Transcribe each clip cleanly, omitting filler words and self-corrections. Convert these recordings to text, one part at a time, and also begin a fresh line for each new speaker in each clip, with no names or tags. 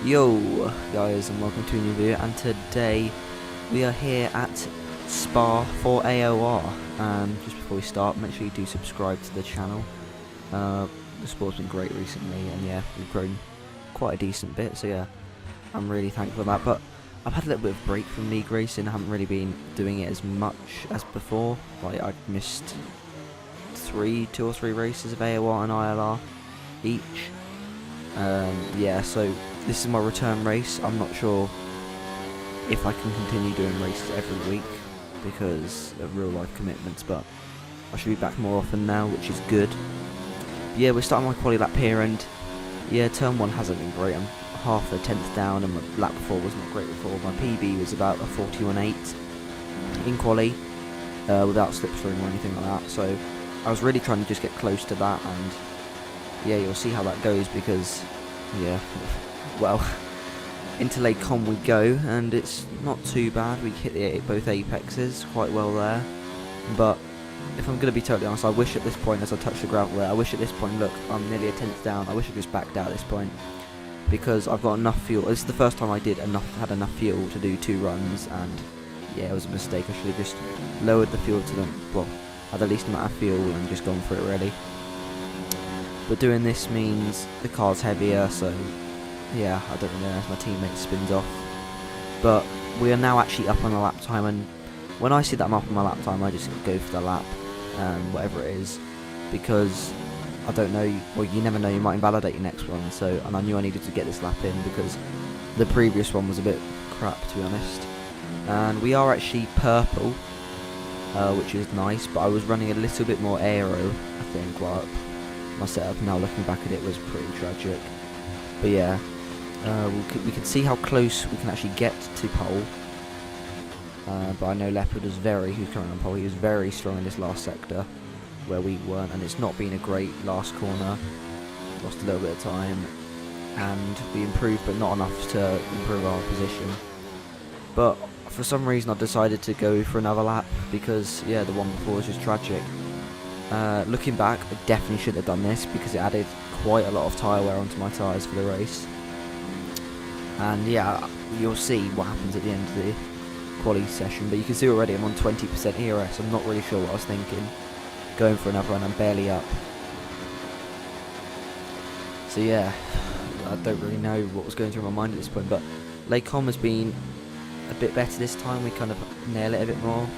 Yo guys, and welcome to a new video, and today we are here at Spa for AOR. And just before we start, make sure you do subscribe to the channel. The sport's been great recently, and yeah, we've grown quite a decent bit, so yeah, I'm really thankful for that. But I've had a little bit of break from league racing. I haven't really been doing it as much as before. Like, I've missed two or three races of AOR and ILR each. Yeah, so this is my return race. I'm not sure if I can continue doing races every week because of real life commitments, but I should be back more often now, which is good. Yeah, we're starting my quali lap here, and yeah, turn 1 hasn't been great. I'm half a tenth down, and my lap before was not great before. My PB was about a 41.8 in quali, without slipstream or anything like that, so I was really trying to just get close to that, and yeah, you'll see how that goes because, yeah, well, into Lake Com we go, and it's not too bad. We hit both apexes quite well there, but if I'm going to be totally honest, I wish at this point, as I touched the gravel there, I wish at this point, look, I'm nearly a tenth down, I wish I just backed out at this point, because I've got enough fuel. This is the first time I had enough fuel to do 2 runs, and yeah, it was a mistake. I should have just lowered the fuel to had the least amount of fuel and just gone for it really. But doing this means the car's heavier, so yeah, I don't really know if my teammate spins off. But we are now actually up on the lap time, and when I see that I'm up on my lap time, I just go for the lap, whatever it is, because I don't know, well, you never know, you might invalidate your next one. So, and I knew I needed to get this lap in because the previous one was a bit crap, to be honest. And we are actually purple, which is nice, but I was running a little bit more aero, I think, while my setup. Now looking back at it was pretty tragic, but yeah, we can see how close we can actually get to pole. But I know Leopard was who's currently on pole, he was very strong in this last sector where we weren't, and it's not been a great last corner. Lost a little bit of time, and we improved, but not enough to improve our position. But for some reason I decided to go for another lap because yeah, the one before was just tragic. Looking back, I definitely should have done this because it added quite a lot of tyre wear onto my tyres for the race. And yeah, you'll see what happens at the end of the quali session, but you can see already I'm on 20% ERS. I'm not really sure what I was thinking. Going for another run, I'm barely up. So yeah, I don't really know what was going through my mind at this point, but Lake Com has been a bit better this time. We kind of nail it a bit more.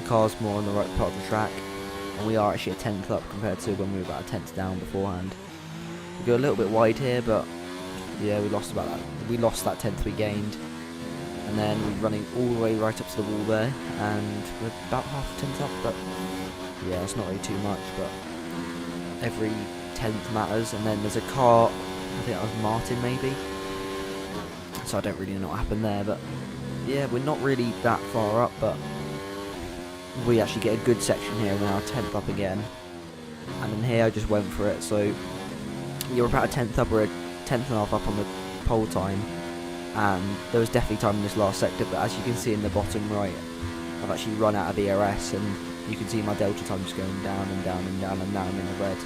The car's more on the right part of the track, and we are actually a 10th up compared to when we were about a 10th down beforehand. We go a little bit wide here, but yeah, we lost that 10th we gained, and then we're running all the way right up to the wall there, and we're about half a 10th up, but yeah, it's not really too much, but every 10th matters. And then there's a car, I think that was Martin maybe, so I don't really know what happened there, but yeah, we're not really that far up, but we actually get a good section here. We're now 10th up again, and then here I just went for it. So you're about a 10th up, or a 10th and a half up on the pole time, and there was definitely time in this last sector, but as you can see in the bottom right, I've actually run out of ERS, and you can see my delta time just going down and down and down, and now I'm in the red.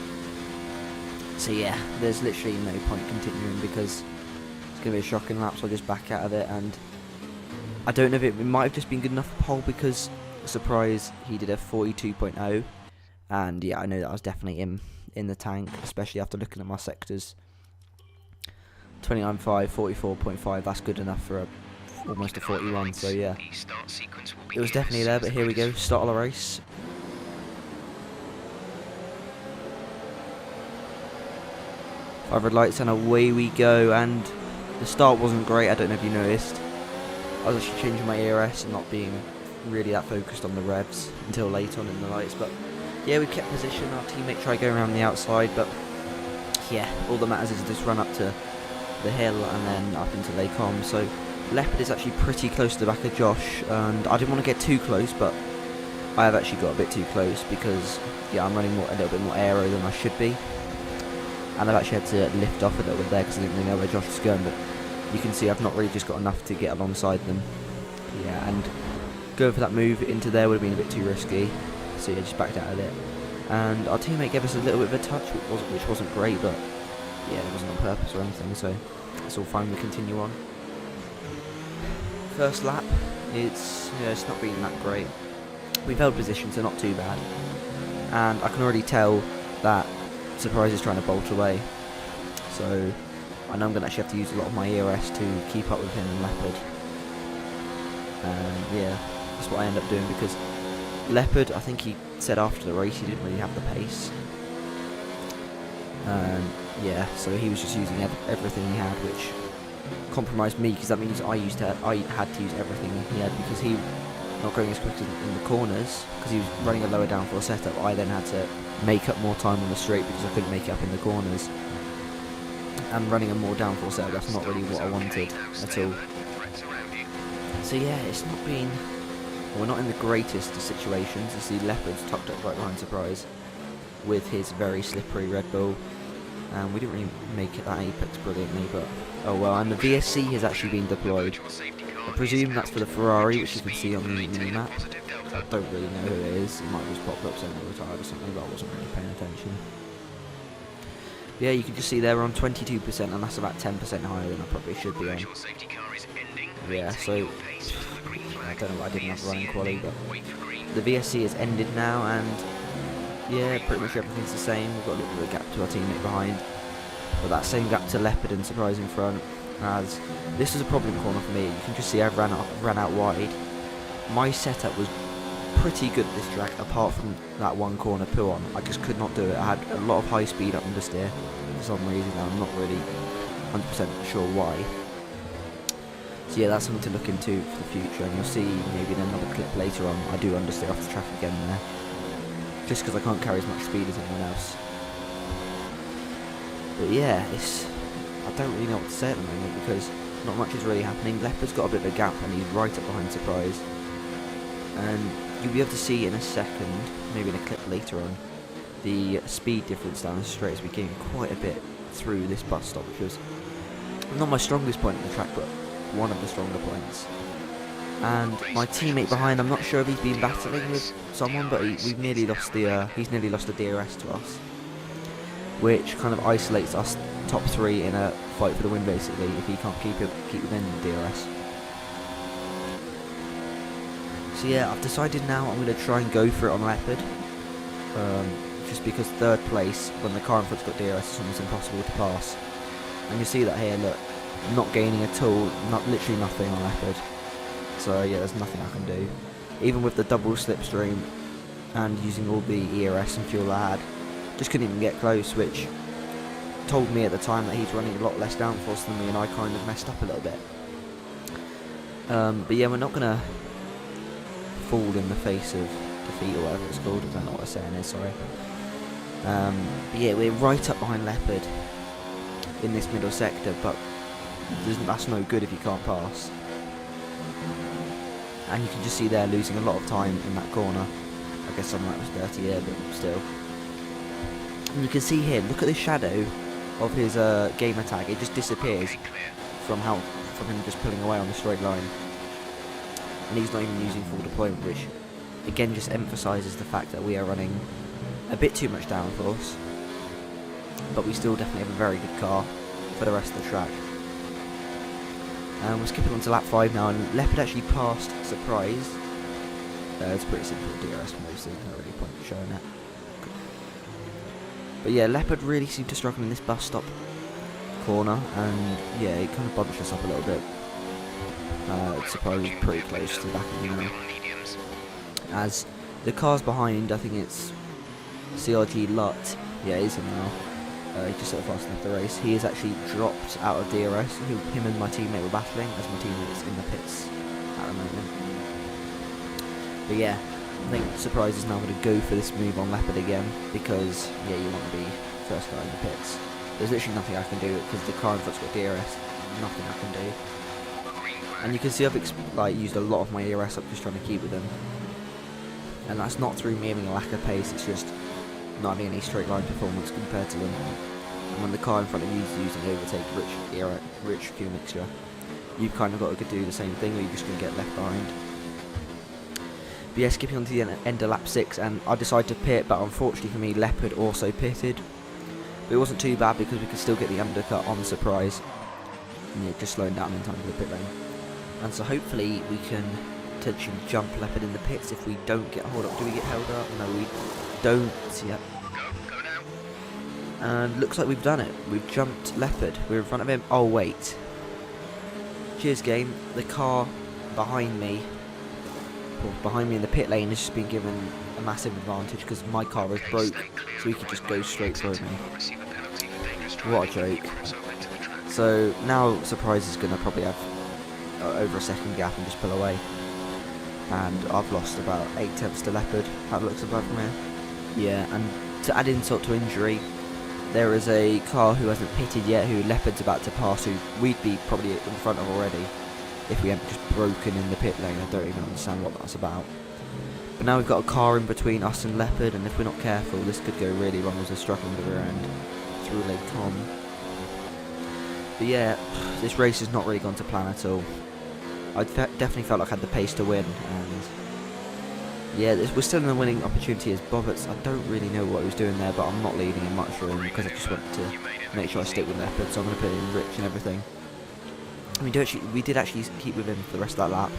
So yeah, there's literally no point continuing because it's going to be a shocking lap, so I'll just back out of it. And I don't know if it might have just been good enough for pole because, surprise, he did a 42.0, and yeah, I know that I was definitely in the tank, especially after looking at my sectors. 29.5, 44.5, that's good enough for almost a 41, so yeah, it was definitely there. But here we go, start of the race. Five red lights and away we go, and the start wasn't great. I don't know if you noticed, I was actually changing my ERS and not being really that focused on the revs until late on in the lights. But yeah, we kept position. Our teammate tried going around the outside, but yeah, all that matters is just run up to the hill and then up into Lake Com. So Leopard is actually pretty close to the back of Josh, and I didn't want to get too close, but I have actually got a bit too close because yeah, I'm running a little bit more aero than I should be, and I've actually had to lift off a little bit there because I didn't really know where Josh was going. But you can see I've not really just got enough to get alongside them. Yeah, and going for that move into there would have been a bit too risky, so yeah, just backed out of it. And our teammate gave us a little bit of a touch, which wasn't great, but yeah, it wasn't on purpose or anything, so it's all fine, we continue on. First lap, it's not been that great. We've held position, so not too bad. And I can already tell that Surprise is trying to bolt away. So I know I'm going to actually have to use a lot of my ERS to keep up with him and Leopard. And yeah, that's what I end up doing, because Leopard, I think he said after the race he didn't really have the pace. And yeah, so he was just using everything he had, which compromised me, because that means I had to use everything he had, because he not going as quick in the corners because he was running a lower downforce setup. I then had to make up more time on the straight because I couldn't make it up in the corners, and running a more downforce setup, that's not really what I wanted at all. So yeah, it's not been, we're not in the greatest of situations. You see Leopard's tucked up right behind Surprise with his very slippery Red Bull, and we didn't really make it that apex brilliantly, but oh well. And the VSC has actually been deployed. I presume that's for the Ferrari, which you can see on the mini-map. I don't really know who it is. It might have just popped up saying they retired or something, but I wasn't really paying attention. But yeah, you can just see they're on 22%, and that's about 10% higher than I probably should be on. Yeah, so I don't know what I did enough running quality, but the VSC has ended now, and yeah, pretty much everything's the same. We've got a little bit of a gap to our teammate behind, but that same gap to Leopard and Surprise in front. As this was a problem corner for me. You can just see I've ran out wide. My setup was pretty good at this track, apart from that one corner pull on. I just could not do it. I had a lot of high speed up understeer for some reason. I'm not really 100% sure why. So yeah, that's something to look into for the future, and you'll see maybe in another clip later on I do understeer off the track again there, just because I can't carry as much speed as anyone else. But yeah, I don't really know what to say at the moment, because not much is really happening. Leopard's got a bit of a gap and he's right up behind Surprise, and you'll be able to see in a second, maybe in a clip later on, the speed difference down the straight as we gain quite a bit through this bus stop, which was not my strongest point in the track, but one of the stronger points. And my teammate behind, I'm not sure if he's been battling with someone, but he's nearly lost the DRS to us, which kind of isolates us top three in a fight for the win, basically, if he can't keep within the DRS. So yeah, I've decided now I'm going to try and go for it on Leopard, just because third place when the car in front's got DRS is almost impossible to pass. And you see that here, look, I'm not gaining at all, literally nothing on Leopard. So yeah, there's nothing I can do. Even with the double slipstream and using all the ERS and fuel I had, just couldn't even get close, which told me at the time that he's running a lot less downforce than me, and I kind of messed up a little bit. But yeah, we're not going to fall in the face of defeat or whatever it's called. I don't know what the saying is, sorry. But yeah, we're right up behind Leopard in this middle sector, but that's no good if you can't pass. And you can just see they're losing a lot of time in that corner. I guess some of that was dirty air, but still. And you can see here, look at the shadow of his gamer tag. It just disappears from him just pulling away on the straight line. And he's not even using full deployment, which again just emphasises the fact that we are running a bit too much downforce, but we still definitely have a very good car for the rest of the track. And we're skipping on to lap 5 now, and Leopard actually passed Surprise. It's pretty simple DRS mode, so there's no really point in showing it. But yeah, Leopard really seemed to struggle in this bus stop corner, and yeah, it kind of bunched us up a little bit. Surprise was pretty close to the back of the now. As the cars behind, I think it's CRG Lut, yeah, he's him now. He just sort of fast enough the race. He has actually dropped out of DRS. Him and my teammate were battling, as my teammate is in the pits at the moment. But yeah, I think Surprise is now going to go for this move on Leopard again, because yeah, you want to be first guy in the pits. There's literally nothing I can do because the car in front's got DRS. Nothing I can do. And you can see I've used a lot of my ERS up just trying to keep with them. And that's not through me having a lack of pace. It's just not having any straight line performance compared to them. And when the car in front of you is using overtake rich fuel mixture, you've kind of got to do the same thing, or you're just going to get left behind. But yeah, skipping on to the end of lap 6, and I decided to pit, but unfortunately for me, Leopard also pitted. But it wasn't too bad because we could still get the undercut on Surprise. Yeah, just slowing down in time for the pit lane. And so hopefully we can potentially jump Leopard in the pits if we don't get hold up. Do we get held up? No, we don't. Yep.
Go now.
And looks like we've done it. We've jumped Leopard. We're in front of him. Oh, wait. Cheers, game. The car behind me, in the pit lane, has just been given a massive advantage because my car is broke, so he could just go straight through me. What a joke. So now Surprise is going to probably have over a second gap and just pull away. And I've lost about 8 tenths to Leopard. That looks about from here. Yeah, and to add insult to injury, there is a car who hasn't pitted yet, who Leopard's about to pass, who we'd be probably in front of already if we hadn't just broken in the pit lane. I don't even understand what that's about. But now we've got a car in between us and Leopard, and if we're not careful, this could go really wrong as we're struggling with the rear end through Lake Con. But yeah, this race has not really gone to plan at all. I definitely felt like I had the pace to win, and yeah, we're still in a winning opportunity as Boberts. I don't really know what he was doing there, but I'm not leaving him much room because I just want to make sure I stick with Leopard, so I'm going to put in Rich and everything. We did actually keep with him for the rest of that lap,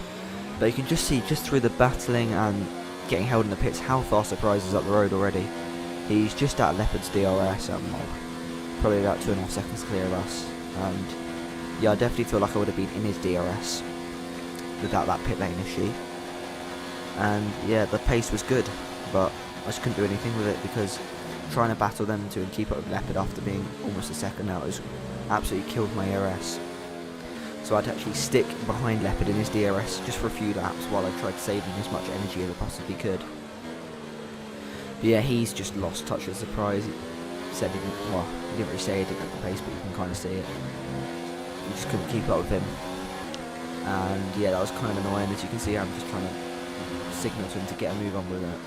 but you can just see, just through the battling and getting held in the pits, how far Surprise is up the road already. He's just at Leopard's DRS, probably about 2.5 seconds clear of us, and yeah, I definitely feel like I would have been in his DRS without that pit lane issue. And yeah, the pace was good, but I just couldn't do anything with it because trying to battle them two and keep up with Leopard after being almost a second out has absolutely killed my ERS. So I'd actually stick behind Leopard in his DRS just for a few laps while I tried saving as much energy as I possibly could. But yeah, he's just lost touch with Surprise. He said he didn't, well, he didn't really say he didn't have the pace, but you can kind of see it. He just couldn't keep up with him. And yeah, that was kind of annoying. As you can see, I'm just trying to signal to him to get a move on with it.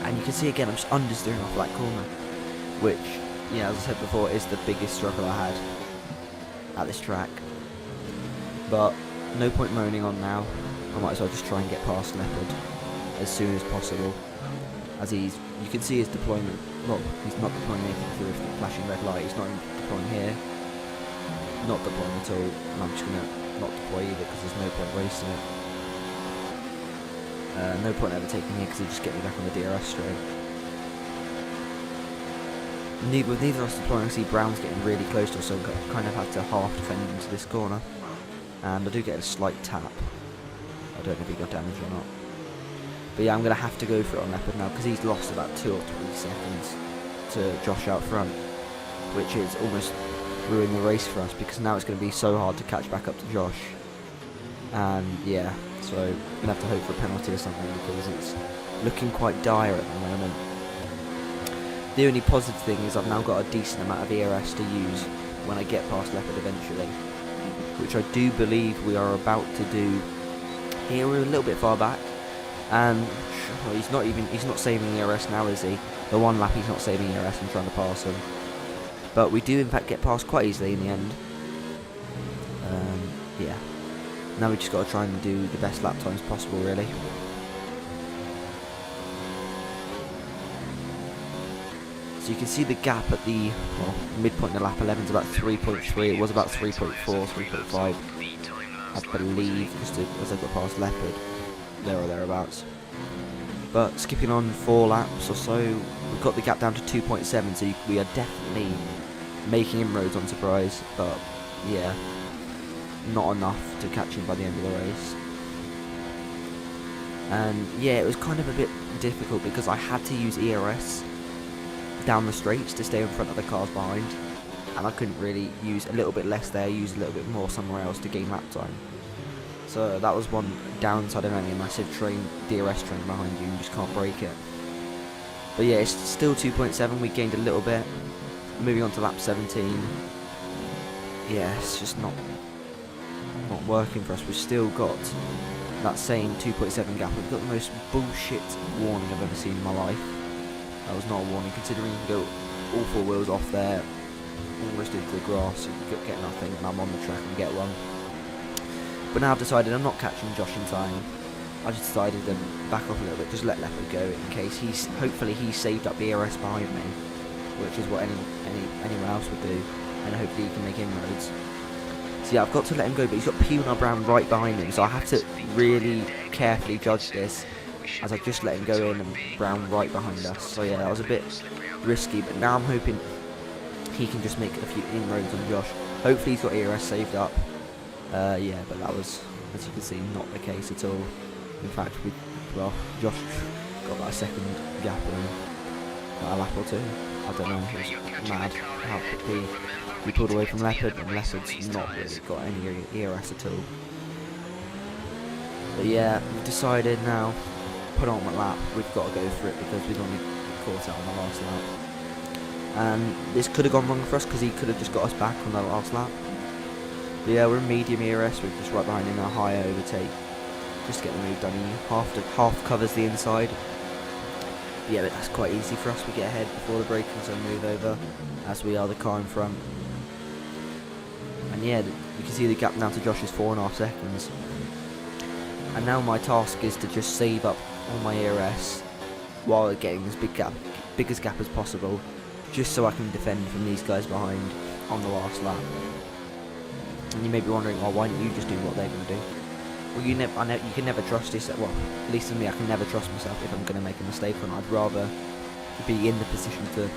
And you can see again, I'm just understeering off that corner, which, yeah, as I said before, is the biggest struggle I had at this track. But no point moaning on now. I might as well just try and get past Leopard as soon as possible. As you can see his deployment. Well, he's not deploying anything through the flashing red light. He's not even deploying here. Not deploying at all. And I'm just gonna not deploy either because there's no point wasting it. No point ever taking here because he'll just get me back on the DRS straight. With neither of us deploying, I see Brown's getting really close to us, so I kind of have to half defend into this corner. And I do get a slight tap. I don't know if he got damaged or not. But yeah, I'm going to have to go for it on Leopard now because he's lost about 2 or 3 seconds to Josh out front, which is almost ruining the race for us because now it's going to be so hard to catch back up to Josh. And yeah, so I'm going to have to hope for a penalty or something because it's looking quite dire at the moment. The only positive thing is I've now got a decent amount of ERS to use when I get past Leopard eventually, which I do believe we are about to do here. We're a little bit far back, and well, he's not saving ERS now, is he? The one lap he's not saving ERS and trying to pass him, but we do in fact get past quite easily in the end. Yeah, now we just got to try and do the best lap times possible, really. So you can see the gap at the midpoint in the lap 11 is about 3.3. It was about 3.4, 3.5, I believe, just as I got past Leopard, there or thereabouts. But skipping on 4 laps or so, we've got the gap down to 2.7, so we are definitely making inroads on Surprise, but yeah, not enough to catch him by the end of the race. And yeah, it was kind of a bit difficult because I had to use ERS down the straights to stay in front of the cars behind, and I couldn't really use a little bit less there, use a little bit more somewhere else to gain lap time. So that was one downside of having a massive DRS train behind you, you just can't break it. But yeah, it's still 2.7, we gained a little bit. Moving on to lap 17. Yeah, it's just not working for us. We've still got that same 2.7 gap. We've got the most bullshit warning I've ever seen in my life. That was not a warning, considering you can go all 4 wheels off there, almost into the grass, you can get nothing, and I'm on the track and get one. But now I've decided I'm not catching Josh in time. I just decided to back off a little bit, just let Leopard go in case hopefully he's saved up the ERS behind me, which is what anyone else would do, and hopefully he can make inroads. So yeah, I've got to let him go, but he's got Peanut Brown right behind him, so I have to really carefully judge this, as I just let him go in and Brown right behind us. So yeah, that was a bit risky, but now I'm hoping he can just make a few inroads on Josh. Hopefully he's got ERS saved up. Yeah, but that was, as you can see, not the case at all. In fact, Josh got that second gap and a lap or two. I don't know, it was mad how quickly we pulled away from Leopard, and Leopard's not really got any ERS at all. But yeah, we've decided now, put on my lap, we've got to go for it because we've only caught out on the last lap. And this could have gone wrong for us because he could have just got us back on the last lap. But yeah, we're in medium ERS, we're just right behind in a higher overtake. Just to get the move done, he half covers the inside. But yeah, but that's quite easy for us, we get ahead before the braking zone move over, as we are the car in front. And yeah, you can see the gap now to Josh is 4.5 seconds. And now my task is to just save up all my ERS while getting as biggest gap as possible, just so I can defend from these guys behind on the last lap. And you may be wondering, well, why don't you just do what they're going to do? Well, you can never trust yourself. Well, at least for me, I can never trust myself if I'm going to make a mistake or not. I'd rather be in the position to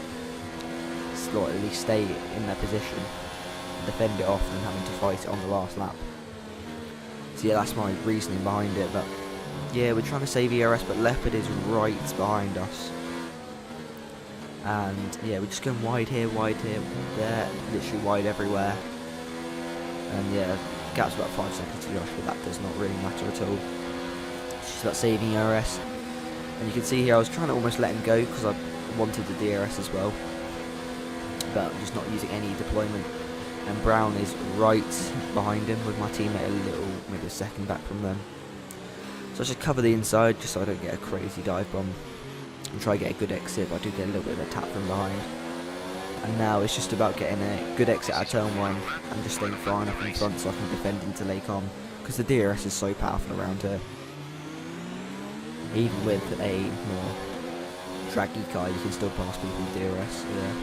at least stay in that position and defend it off than having to fight it on the last lap. So yeah, that's my reasoning behind it. But yeah, we're trying to save ERS, but Leopard is right behind us. And yeah, we're just going wide here, there, literally wide everywhere. And yeah, gap's about 5 seconds to Josh, but that does not really matter at all. It's just about saving ERS. And you can see here I was trying to almost let him go because I wanted the DRS as well, but I'm just not using any deployment. And Brown is right behind him with my teammate maybe a second back from them. So I just cover the inside just so I don't get a crazy dive bomb and try to get a good exit, but I do get a little bit of a tap from behind. And now it's just about getting a good exit out of turn 1 and just staying far enough in front so I can defend into Lakecom, because the DRS is so powerful around here. Even with a more draggy car, you can still pass people with DRS. Yeah.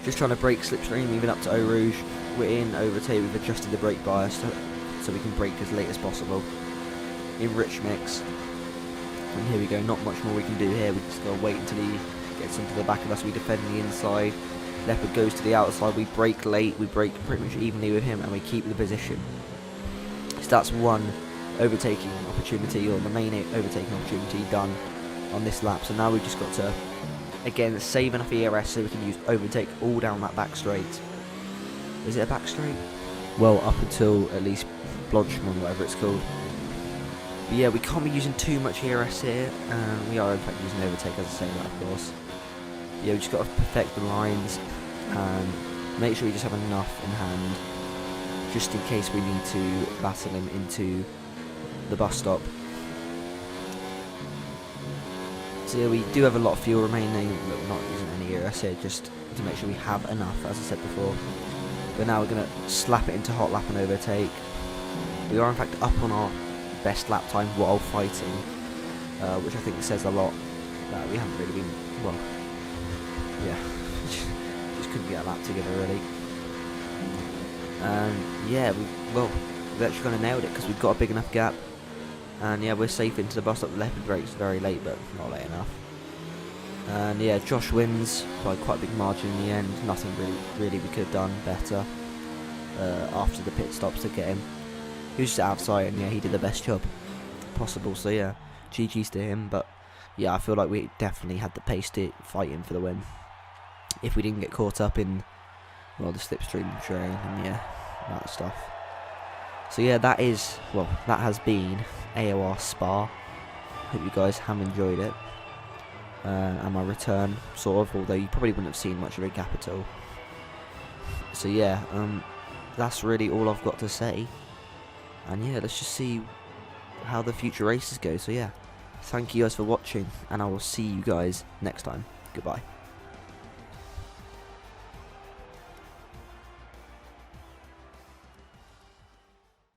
Just trying to break slipstream, moving up to Eau Rouge. We're in overtake, we've adjusted the brake bias so we can brake as late as possible. In rich mix. And here we go, not much more we can do here, we just gotta wait until he gets into the back of us, we defend the inside. Leopard goes to the outside, we brake late, we brake pretty much evenly with him, and we keep the position. So that's one overtaking opportunity, or the main overtaking opportunity done on this lap. So now we've just got to, again, save enough ERS so we can use overtake all down that back straight. Is it a back straight? Well, up until at least Blodgman, whatever it's called. But yeah, we can't be using too much ERS here, and we are in fact using overtake, as I say that, of course. Yeah, we just got to perfect the lines and make sure we just have enough in hand, just in case we need to battle him into the bus stop. So yeah, we do have a lot of fuel remaining, but we're not using any ERS here, just to make sure we have enough, as I said before. But now we're going to slap it into hot lap and overtake. We are in fact up on our best lap time while fighting, which I think says a lot that we haven't really been, well, yeah, just couldn't get a lap together really. And yeah, we've actually kind of nailed it because we've got a big enough gap. And yeah, we're safe into the bus stop. The Leopard brakes very late, but not late enough. And yeah, Josh wins by quite a big margin in the end. Nothing really we could have done better after the pit stops to get him. He was just outside, and yeah, he did the best job possible. So yeah, GG's to him. But yeah, I feel like we definitely had the pace to fight him for the win. If we didn't get caught up in, well, the slipstream train and yeah, that stuff. So yeah, that has been AOR Spa. Hope you guys have enjoyed it. And my return, sort of, although you probably wouldn't have seen much of a gap at all. So yeah, that's really all I've got to say. And yeah, let's just see how the future races go. So yeah, thank you guys for watching, and I will see you guys next time. Goodbye.